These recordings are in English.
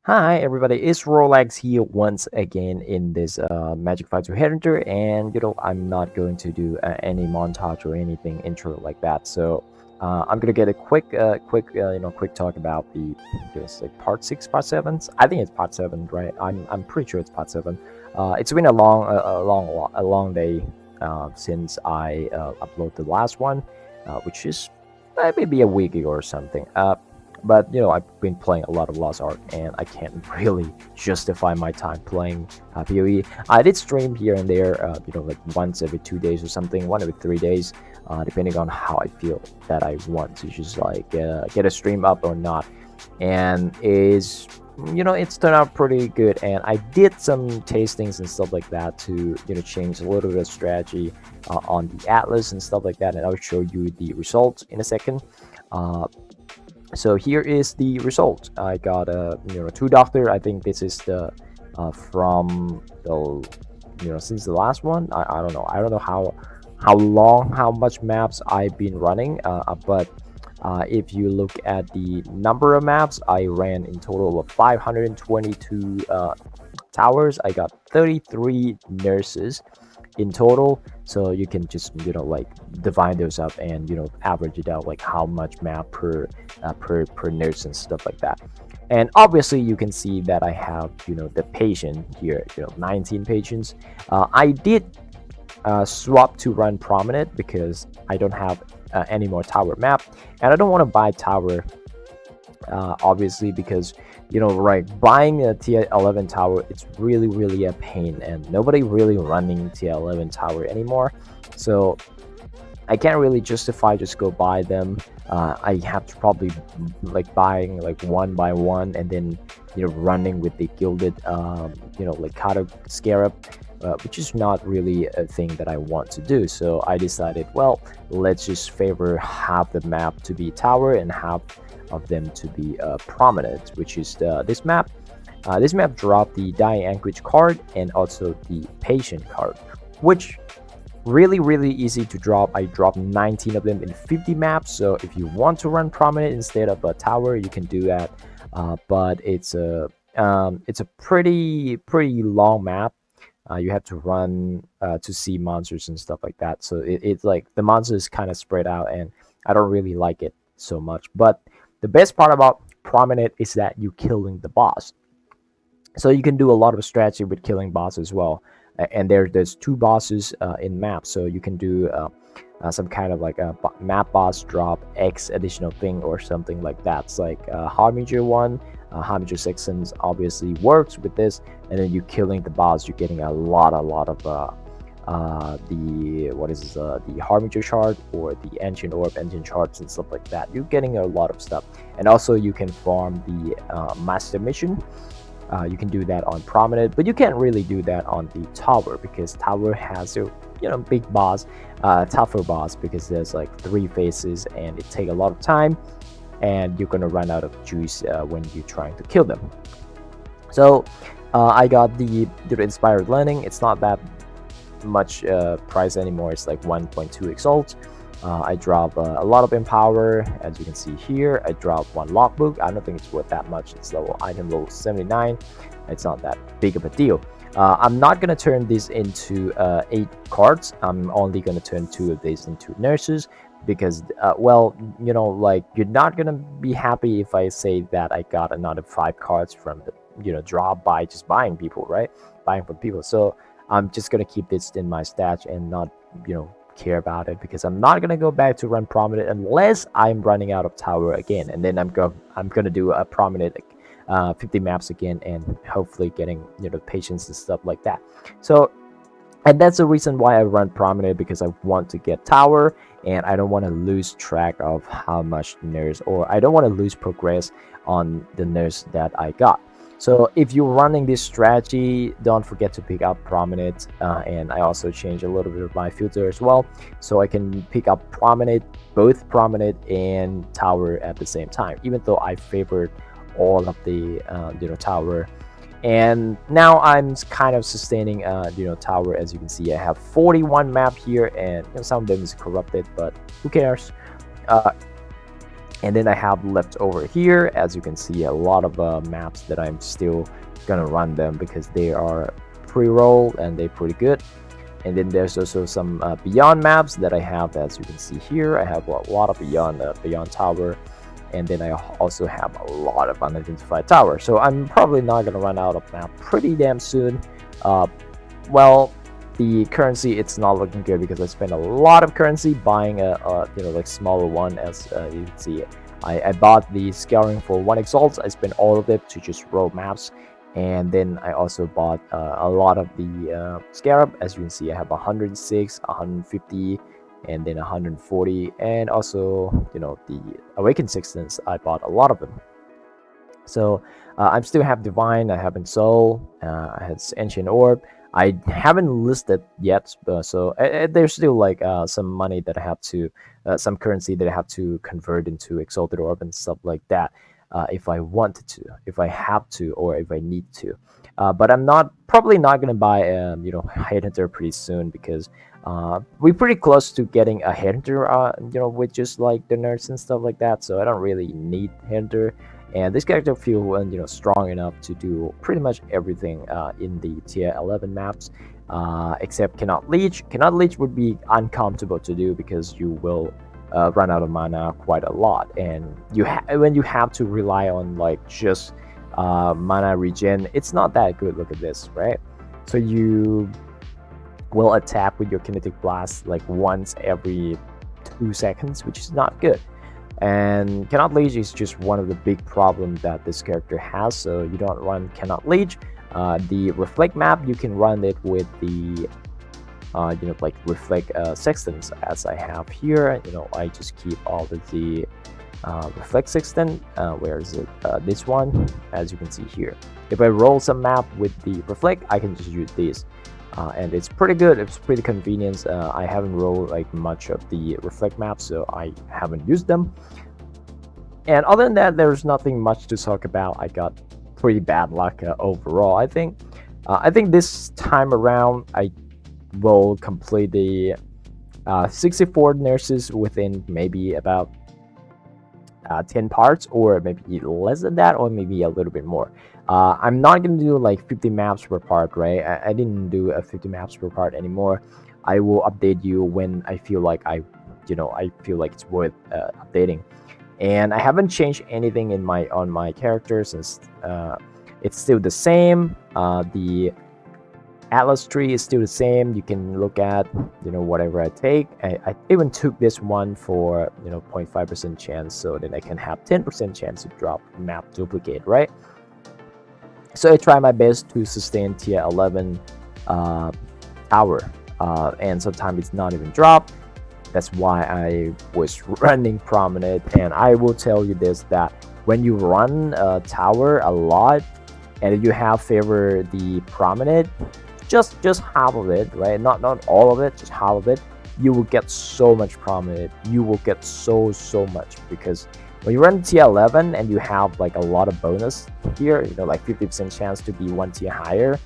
Hi everybody, it's Rolex here once again in this Magic Fighter Headhunter, and I'm not going to do any montage or anything intro like that. So I'm gonna get a quick talk about the this like part 6, part 7. I think it's part 7, right? I'm pretty sure it's part 7. It's been a long day since I uploaded the last one, which is maybe a week ago or something. But I've been playing a lot of Lost Ark, and I can't really justify my time playing PoE. I did stream here and there, like once every 2 days or something, one every 3 days, depending on how I feel that I want to just like get a stream up or not. And it's turned out pretty good, and I did some tastings and stuff like that to change a little bit of strategy on the Atlas and stuff like that, and I'll show you the results in a second. So here is the result. I got a 2 doctor. I think this is the from the since the last one. I don't know. I don't know how much maps I've been running. But if you look at the number of maps, I ran in total of 522 towers. I got 33 nurses in total, so you can just like divide those up and average it out, like how much map per nurse and stuff like that. And obviously you can see that I have the patient here, 19 patients. I did swap to run Promenade because I don't have any more tower map, and I don't want to buy tower obviously, because like buying a tier 11 tower, it's really a pain, and nobody really running tier 11 tower anymore, so I can't really justify just go buy them. I have to probably like buying like one by one, and then running with the gilded like Kato Scarab, which is not really a thing that I want to do. So I decided, well, let's just favor half the map to be tower and half of them to be prominent, which is this map. This map dropped the Dying Anchorage card and also the Patient card, which really easy to drop. I dropped 19 of them in 50 maps, so if you want to run prominent instead of a tower, you can do that. But it's a pretty long map. You have to run to see monsters and stuff like that, so it's like the monsters kind of spread out, and I don't really like it so much. But the best part about prominent is that you killing the boss, so you can do a lot of strategy with killing boss as well. And there's 2 bosses in map, so you can do some kind of like a map boss drop X additional thing or something like that. It's like Harbinger 1, Harbinger 6 obviously works with this, and then you killing the boss, you're getting a lot of the Harbinger shard or the Ancient Orb, Ancient shards and stuff like that. You're getting a lot of stuff, and also you can farm the Master Mission. You can do that on Promenade, but you can't really do that on the tower, because tower has a big boss, tougher boss, because there's like 3 phases and it take a lot of time, and you're gonna run out of juice when you're trying to kill them. So I got the Inspired Learning. It's not that much price anymore. It's like 1.2 exalt. I drop a lot of Empower, as you can see here. I drop 1 logbook. I don't think it's worth that much. It's item level 79. It's not that big of a deal. I'm not gonna turn this into 8 cards. I'm only gonna turn 2 of these into nurses, because well, like, you're not gonna be happy if I say that I got another 5 cards from the drop by just buying people, right? Buying from people. So I'm just gonna keep this in my stash and not care about it, because I'm not gonna go back to run prominent unless I'm running out of tower again, and then I'm gonna do a prominent 50 maps again, and hopefully getting patience and stuff like that. So, and that's the reason why I run prominent, because I want to get tower, and I don't want to lose track of how much nurse, or I don't want to lose progress on the nurse that I got. So if you're running this strategy, don't forget to pick up prominent, and I also change a little bit of my filter as well, so I can pick up prominent, both prominent and tower at the same time, even though I favored all of the tower. And now I'm kind of sustaining tower. As you can see, I have 41 map here, and some of them is corrupted, but who cares. uh, And then I have left over here, as you can see, a lot of maps that I'm still gonna run them because they are pre-roll and they're pretty good. And then there's also some beyond maps that I have, as you can see here. I have a lot of beyond tower, and then I also have a lot of unidentified tower. So I'm probably not gonna run out of map pretty damn soon. Well, the currency, it's not looking good because I spent a lot of currency buying a like smaller one. As you can see, I bought the scouring for 1 exalt. I spent all of it to just roll maps, and then I also bought a lot of the scarab. As you can see, I have 106, 150, and then 140, and also the awakened sixteenths. I bought a lot of them. So I still have divine, I have soul, I have ancient orb. I haven't listed yet, so there's still like some money that I have to, some currency that I have to convert into exalted orb and stuff like that. If I wanted to, if I have to, or if I need to. But I'm probably not gonna buy headhunter pretty soon because we're pretty close to getting a headhunter, with just like the nerds and stuff like that. So I don't really need headhunter. And this character feels strong enough to do pretty much everything in the tier 11 maps, except cannot leech. Cannot leech would be uncomfortable to do because you will run out of mana quite a lot, and when you have to rely on like just mana regen, it's not that good. Look at this, right? So you will attack with your kinetic blast like once every 2 seconds, which is not good. And cannot leech is just one of the big problems that this character has, so you don't run cannot leech. The reflect map, you can run it with the like reflect sextants, as I have here. I just keep all of the reflect sextant. Where is it? This one, as you can see here. If I roll some map with the reflect, I can just use this. And it's pretty good. It's pretty convenient. I haven't rolled like much of the reflect maps, so I haven't used them. And other than that, there's nothing much to talk about. I got pretty bad luck overall. I think this time around I will complete the 64 nurses within maybe about 10 parts, or maybe less than that, or maybe a little bit more. I'm not gonna do like 50 maps per part, right? I didn't do a 50 maps per part anymore. I will update you when I feel like I feel like it's worth updating. And I haven't changed anything on my character since it's still the same. The Atlas tree is still the same. You can look at whatever I take. I even took this one for 0.5% chance, so that I can have 10% chance to drop map duplicate, right? So I try my best to sustain tier 11 tower, and sometimes it's not even dropped. That's why I was running Promenade. And I will tell you this, that when you run tower a lot and you have favor the Promenade, just half of it, right? Not all of it, just half of it, you will get so much Promenade. You will get so much, because when you run tier 11 and you have like a lot of bonus here, like 50% chance to be 1 tier higher,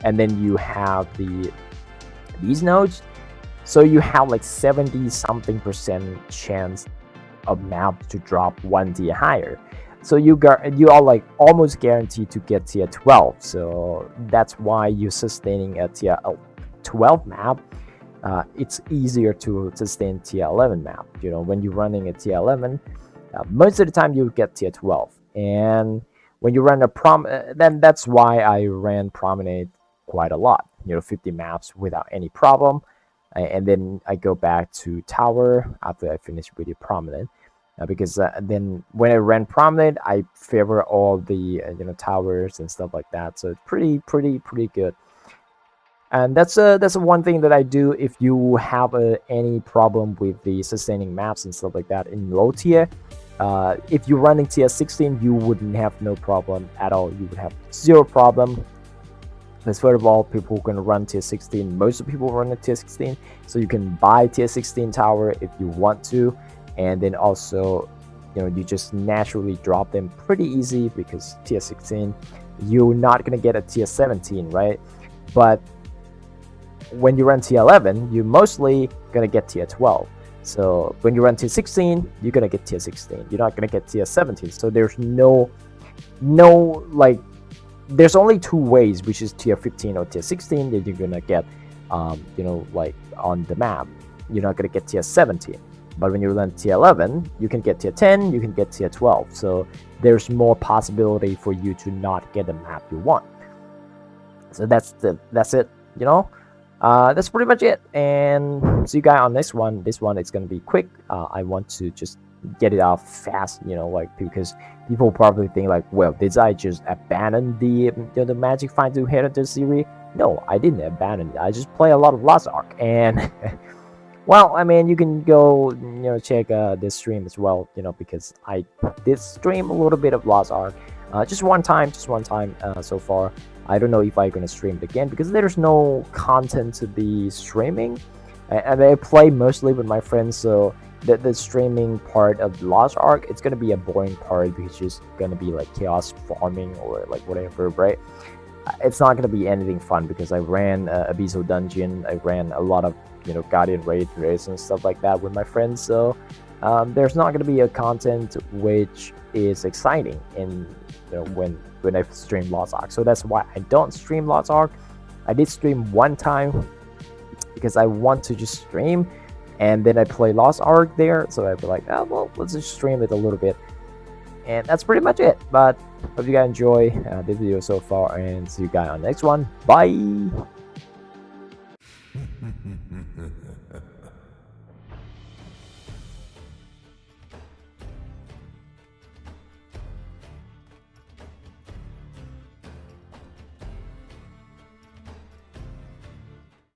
and then you have these nodes, so you have like 70-something% chance of map to drop 1 tier higher. So you are like almost guaranteed to get tier 12. So that's why you're sustaining a tier 12 map. It's easier to sustain tier 11 map. When you're running a tier 11, most of the time you get tier 12. And when you run then that's why I ran Promenade quite a lot. 50 maps without any problem. And then I go back to tower after I finish with the Promenade. Because then when I ran Promenade, I favor all the towers and stuff like that. So it's pretty good. And that's one thing that I do if you have any problem with the sustaining maps and stuff like that in low tier. If you're running tier 16, you wouldn't have no problem at all. You would have 0 problem. Because first of all, people are going to run tier 16. Most of the people run at tier 16. So you can buy tier 16 tower if you want to. And then also, you just naturally drop them pretty easy, because tier 16, you're not going to get a tier 17, right? But when you run tier 11, you're mostly going to get tier 12. So when you run tier 16, you're gonna get tier 16. You're not gonna get tier 17. So there's no like, there's only two ways, which is tier 15 or tier 16 that you're gonna get, like on the map. You're not gonna get tier 17. But when you run tier 11, you can get tier 10, you can get tier 12. So there's more possibility for you to not get the map you want. So that's it. That's pretty much it. And see you guys on next one. This one is gonna be quick. I want to just get it out fast, like, because people probably think like, well, did I just abandon the Magic Fight to Headhunter series? No, I didn't abandon it. I just play a lot of Lost Ark, and well, I mean, you can go, check this stream as well, because I did stream a little bit of Lost Ark, just one time so far. I don't know if I'm gonna stream it again because there's no content to be streaming, and I play mostly with my friends, so the streaming part of Lost Ark, it's gonna be a boring part because it's just gonna be like chaos farming or like whatever, right? It's not gonna be anything fun because I ran Abyssal Dungeon, I ran a lot of Guardian Raid race and stuff like that with my friends, so there's not gonna be a content which is exciting in when I stream Lost Ark. So that's why I don't stream Lost Ark. I did stream one time because I want to just stream, and then I play Lost Ark there, so I'd be like, oh well, let's just stream it a little bit, and that's pretty much it. But hope you guys enjoy this video so far, and see you guys on the next one. Bye.